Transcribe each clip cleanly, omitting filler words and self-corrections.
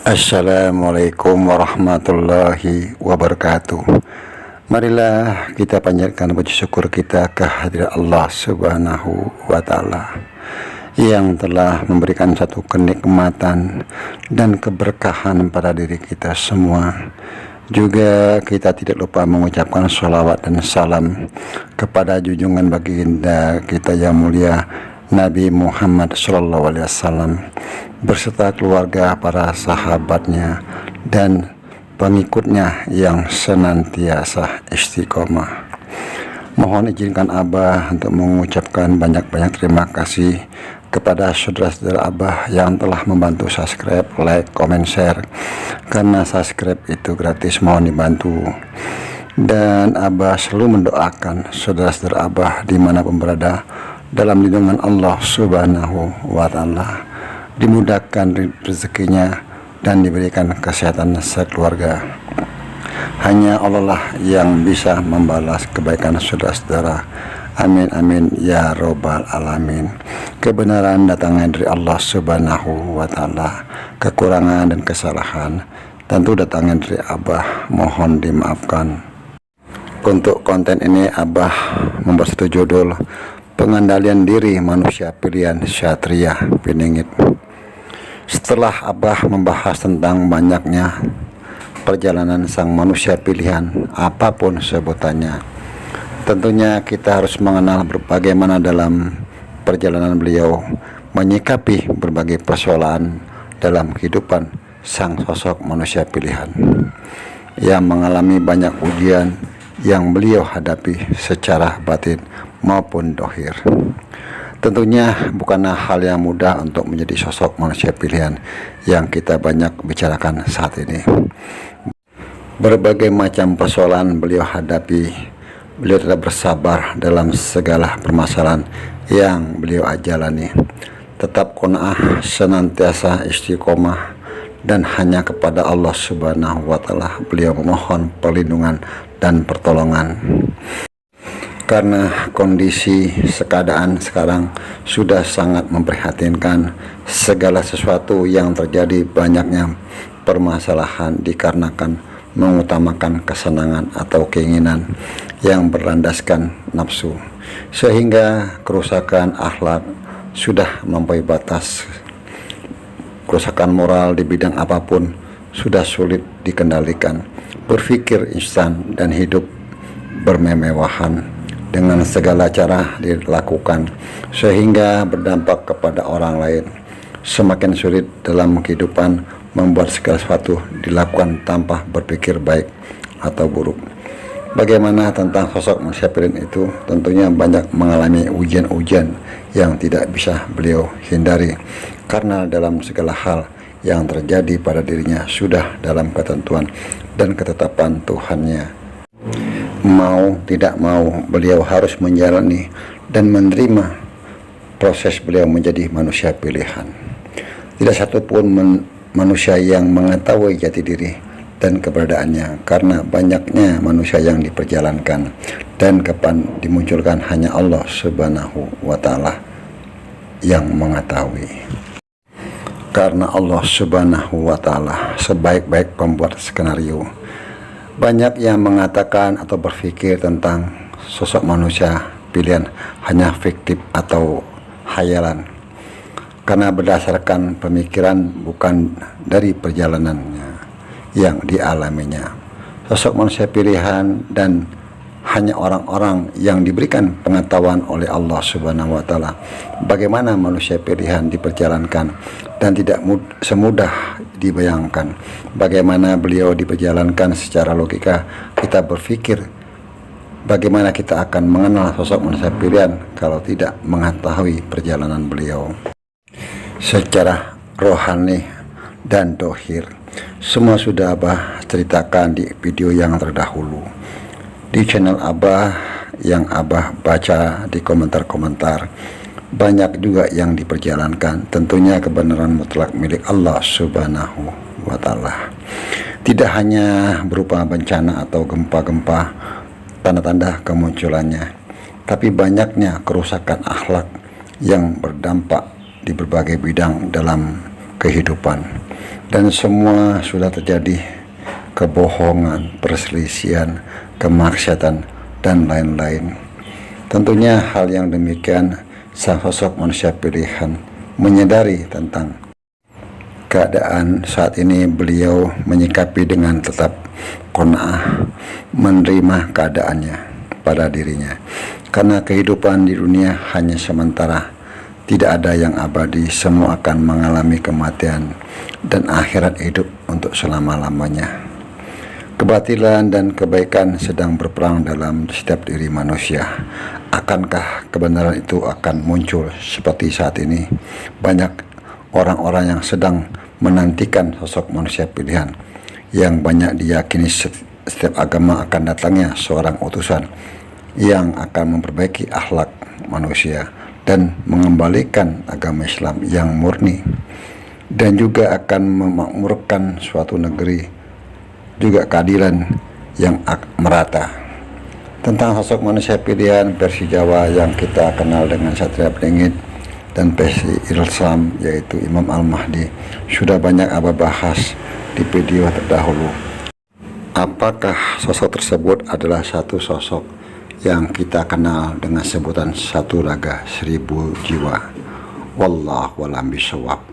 Assalamualaikum warahmatullahi wabarakatuh. Marilah kita panjatkan puji syukur kita kehadirat Allah Subhanahu wa Ta'ala yang telah memberikan satu kenikmatan dan keberkahan pada diri kita semua. Juga kita tidak lupa mengucapkan sholawat dan salam kepada junjungan baginda kita yang mulia Nabi Muhammad SAW berserta keluarga, para sahabatnya dan pengikutnya yang senantiasa istiqomah. Mohon izinkan Abah untuk mengucapkan banyak-banyak terima kasih kepada saudara-saudara Abah yang telah membantu subscribe, like, comment, share. Karena subscribe itu gratis, mohon dibantu. Dan Abah selalu mendoakan saudara-saudara Abah dimanapun berada dalam lindungan Allah Subhanahu wa Ta'ala, dimudahkan rezekinya dan diberikan kesehatan sekeluarga. Hanya Allah lah yang bisa membalas kebaikan saudara-saudara. Amin amin ya robbal alamin. Kebenaran datangnya dari Allah Subhanahu wa Ta'ala. Kekurangan dan kesalahan tentu datangnya dari Abah, mohon dimaafkan. Untuk konten ini Abah membuat satu judul, pengendalian diri manusia pilihan Syatria Piningit. Setelah Abah membahas tentang banyaknya perjalanan sang manusia pilihan, apapun sebutannya, tentunya kita harus mengenal bagaimana dalam perjalanan beliau menyikapi berbagai persoalan dalam kehidupan sang sosok manusia pilihan yang mengalami banyak ujian yang beliau hadapi secara batin maupun dohir. Tentunya bukanlah hal yang mudah untuk menjadi sosok manusia pilihan yang kita banyak bicarakan saat ini. Berbagai macam persoalan beliau hadapi, beliau tetap bersabar dalam segala permasalahan yang beliau jalani. Tetap qanaah, senantiasa istiqomah, dan hanya kepada Allah Subhanahu wa Ta'ala beliau memohon perlindungan dan pertolongan. Karena kondisi keadaan sekarang sudah sangat memprihatinkan, segala sesuatu yang terjadi banyaknya permasalahan dikarenakan mengutamakan kesenangan atau keinginan yang berlandaskan nafsu, sehingga kerusakan akhlak sudah melampaui batas. Kerusakan moral di bidang apapun sudah sulit dikendalikan. Berpikir instan dan hidup bermemewahan dengan segala cara dilakukan, sehingga berdampak kepada orang lain. Semakin sulit dalam kehidupan membuat segala sesuatu dilakukan tanpa berpikir baik atau buruk. Bagaimana tentang sosok manusia pilihan itu? Tentunya banyak mengalami ujian-ujian yang tidak bisa beliau hindari, karena dalam segala hal yang terjadi pada dirinya sudah dalam ketentuan dan ketetapan Tuhannya. Mau tidak mau beliau harus menjalani dan menerima proses beliau menjadi manusia pilihan. Tidak satupun manusia yang mengetahui jati diri dan keberadaannya, karena banyaknya manusia yang diperjalankan dan kapan dimunculkan hanya Allah Subhanahu wa Ta'ala yang mengetahui. Karena Allah Subhanahu wa Ta'ala sebaik-baik pembuat skenario. Banyak yang mengatakan atau berpikir tentang sosok manusia pilihan hanya fiktif atau hayalan, karena berdasarkan pemikiran bukan dari perjalanannya yang dialaminya. Sosok manusia pilihan dan hanya orang-orang yang diberikan pengetahuan oleh Allah Subhanahu wa Ta'ala bagaimana manusia pilihan diperjalankan, dan tidak semudah dibayangkan bagaimana beliau diperjalankan secara logika. Kita berpikir bagaimana kita akan mengenal sosok manusia pilihan kalau tidak mengetahui perjalanan beliau secara rohani dan dohir. Semua sudah Abah ceritakan di video yang terdahulu di channel Abah yang Abah baca di komentar-komentar. Banyak juga yang diperjalankan. Tentunya kebenaran mutlak milik Allah Subhanahu wa Ta'ala. Tidak hanya berupa bencana atau gempa-gempa tanda-tanda kemunculannya, tapi banyaknya kerusakan akhlak yang berdampak di berbagai bidang dalam kehidupan, dan semua sudah terjadi kebohongan, perselisihan, kemaksiatan, dan lain-lain. Tentunya hal yang demikian sang sosok manusia pilihan menyadari tentang keadaan saat ini. Beliau menyikapi dengan tetap qanaah, menerima keadaannya pada dirinya, karena kehidupan di dunia hanya sementara, tidak ada yang abadi, semua akan mengalami kematian, dan akhirat hidup untuk selama-lamanya. Kebatilan dan kebaikan sedang berperang dalam setiap diri manusia. Akankah kebenaran itu akan muncul seperti saat ini? Banyak orang-orang yang sedang menantikan sosok manusia pilihan, yang banyak diyakini setiap agama akan datangnya seorang utusan yang akan memperbaiki akhlak manusia dan mengembalikan agama Islam yang murni, dan juga akan memakmurkan suatu negeri, juga keadilan yang merata. Tentang sosok manusia pilihan versi Jawa yang kita kenal dengan Satria Beringit, dan versi Islam yaitu Imam Al-Mahdi sudah banyak Abah bahas di video terdahulu. Apakah sosok tersebut adalah satu sosok yang kita kenal dengan sebutan satu raga 1000 jiwa? Wallahu a'lam bishawab.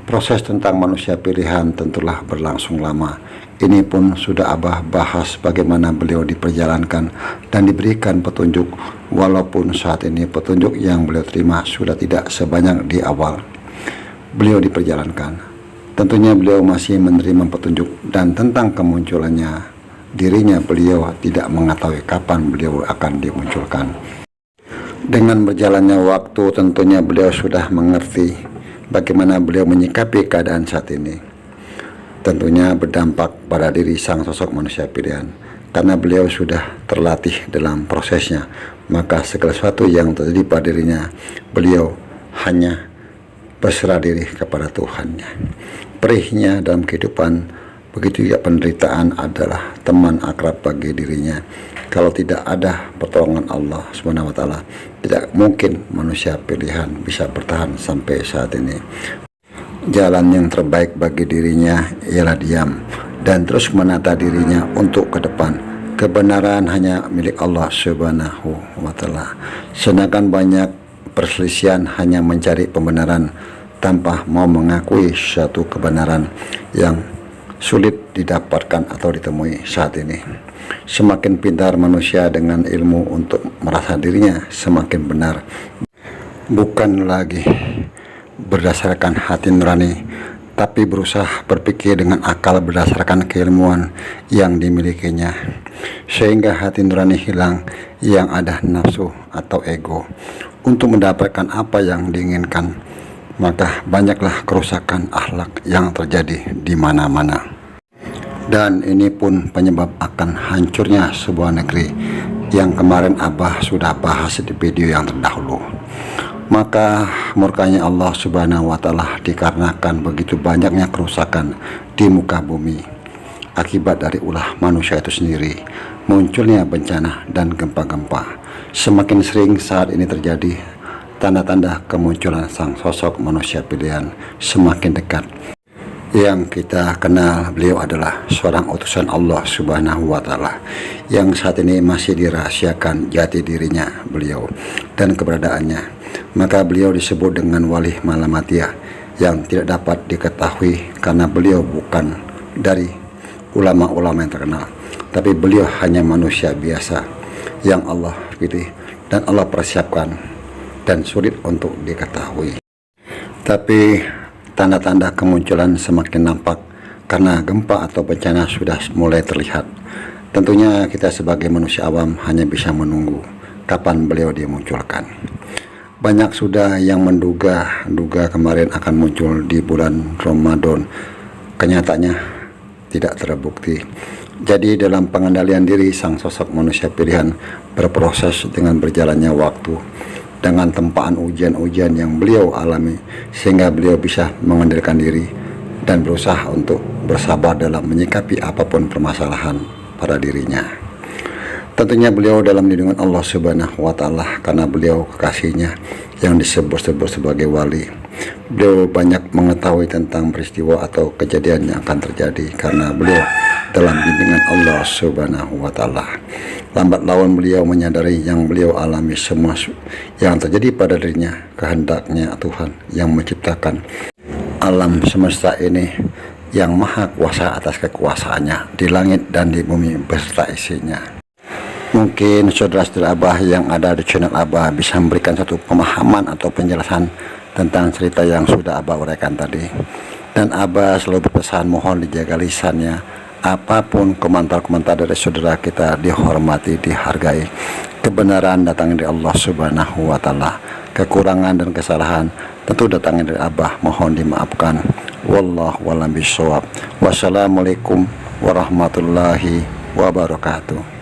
Proses tentang manusia pilihan tentulah berlangsung lama. Ini pun sudah Abah bahas bagaimana beliau diperjalankan dan diberikan petunjuk, walaupun saat ini petunjuk yang beliau terima sudah tidak sebanyak di awal beliau diperjalankan. Tentunya beliau masih menerima petunjuk, dan tentang kemunculannya dirinya beliau tidak mengetahui kapan beliau akan dimunculkan. Dengan berjalannya waktu tentunya beliau sudah mengerti bagaimana beliau menyikapi keadaan saat ini. Tentunya berdampak pada diri sang sosok manusia pilihan, karena beliau sudah terlatih dalam prosesnya. Maka segala sesuatu yang terjadi pada dirinya, beliau hanya berserah diri kepada Tuhannya. Perihnya dalam kehidupan, begitu juga penderitaan adalah teman akrab bagi dirinya. Kalau tidak ada pertolongan Allah SWT, tidak mungkin manusia pilihan bisa bertahan sampai saat ini. Jalan yang terbaik bagi dirinya ialah diam dan terus menata dirinya untuk ke depan. Kebenaran hanya milik Allah Subhanahu wa Ta'ala. Sedangkan banyak perselisihan hanya mencari pembenaran tanpa mau mengakui suatu kebenaran yang sulit didapatkan atau ditemui saat ini. Semakin pintar manusia dengan ilmu untuk merasa dirinya semakin benar, bukan lagi berdasarkan hati nurani, tapi berusaha berpikir dengan akal berdasarkan keilmuan yang dimilikinya, sehingga hati nurani hilang, yang ada nafsu atau ego untuk mendapatkan apa yang diinginkan. Maka banyaklah kerusakan akhlak yang terjadi di mana-mana, dan ini pun penyebab akan hancurnya sebuah negeri yang kemarin Abah sudah bahas di video yang terdahulu. Maka murkanya Allah Subhanahu wa Ta'ala dikarenakan begitu banyaknya kerusakan di muka bumi akibat dari ulah manusia itu sendiri. Munculnya bencana dan gempa-gempa semakin sering saat ini terjadi. Tanda-tanda kemunculan sang sosok manusia pilihan semakin dekat. Yang kita kenal, beliau adalah seorang utusan Allah Subhanahu wa Ta'ala yang saat ini masih dirahasiakan jati dirinya beliau dan keberadaannya. Maka beliau disebut dengan wali malamatiyah yang tidak dapat diketahui, karena beliau bukan dari ulama-ulama yang terkenal, tapi beliau hanya manusia biasa yang Allah pilih dan Allah persiapkan dan sulit untuk diketahui. Tapi tanda-tanda kemunculan semakin nampak karena gempa atau bencana sudah mulai terlihat. Tentunya kita sebagai manusia awam hanya bisa menunggu kapan beliau dimunculkan. Banyak sudah yang menduga kemarin akan muncul di bulan Ramadan. Kenyataannya tidak terbukti. Jadi dalam pengendalian diri, sang sosok manusia pilihan berproses dengan berjalannya waktu, dengan tempaan ujian-ujian yang beliau alami, sehingga beliau bisa mengendalikan diri dan berusaha untuk bersabar dalam menyikapi apapun permasalahan pada dirinya. Tentunya beliau dalam lindungan Allah Subhanahu wa Ta'ala, karena beliau kekasihnya yang disebut sebagai wali. beliau banyak mengetahui tentang peristiwa atau kejadian yang akan terjadi karena beliau dalam bimbingan Allah Subhanahu wa Ta'ala. Lambat laun beliau menyadari yang beliau alami semua yang terjadi pada dirinya kehendaknya Tuhan yang menciptakan alam semesta ini, yang maha kuasa atas kekuasaannya di langit dan di bumi beserta isinya. Mungkin saudara-saudara Abah yang ada di channel Abah bisa memberikan satu pemahaman atau penjelasan tentang cerita yang sudah Abah uraikan tadi. Dan Abah selalu berpesan mohon dijaga lisannya. Apapun komentar-komentar dari saudara kita dihormati, dihargai. Kebenaran datangnya dari Allah Subhanahu wa Ta'ala. Kekurangan dan kesalahan tentu datangnya dari Abah, mohon dimaafkan. Wallahu a'lam bishawab. Wassalamualaikum warahmatullahi wabarakatuh.